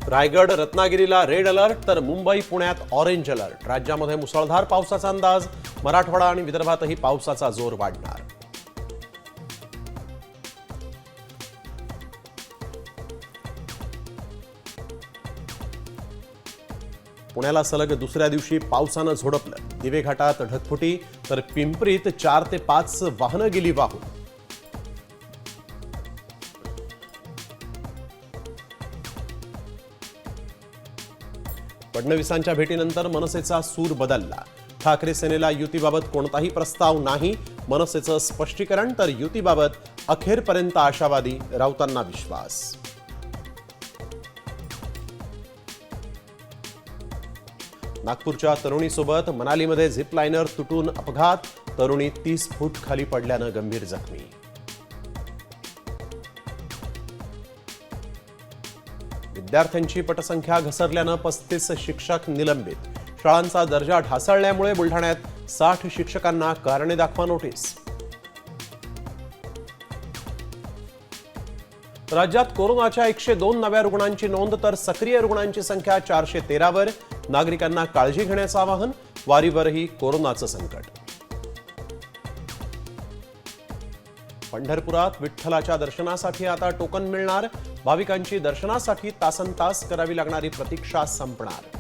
रायगड रत्नागिरीला red alert तर मुंबई पुण्यात ऑरेंज अलर्ट। राज्यामध्ये मुसळधार पावसाचा अंदाज। मराठवाडा आणि विदर्भातही पावसाचा जोर वाढणार। पुण्याला सलग दुसऱ्या दिवशी पावसानं झोडपलं। दिवे घाटात ढगफुटी तर पिंपरीत 4 ते 5 वाहनं गेली वाहून। फडणवीसांच्या भेटीनंतर मनसेचा सूर बदलला। ठाकरे सेनेला युतीबाबत कोणताही प्रस्ताव नाही। मनसेचं स्पष्टीकरण तर युतीबाबत अखेरपर्यंत आशावादी, राऊतांना विश्वास। नागपूरच्या तरुणीसोबत मनालीमध्ये झिप लाइनर तुटून अपघात। तरुणी 30 फूट खाली पडल्यानं गंभीर जखमी। विद्यार्थ्यांची पटसंख्या घसरल्यानं 35 शिक्षक निलंबित। शाळांचा दर्जा ढासळल्यामुळे बुलढाण्यात 60 शिक्षकांना कारणे दाखवा नोटीस। राज्यात कोरोनाच्या 102 नव्या रुग्णांची नोंद तर सक्रिय रुग्णांची संख्या 413 वर। नागरिकांना काळजी घेण्याचं आवाहन। वारीवरही कोरोनाचं संकट। पंढरपुरात विठ्ठलाच्या दर्शनासाठी आता टोकन मिळणार। भाविकांची दर्शनासाठी तासनतास करावी लागणारी प्रतीक्षा संपणार।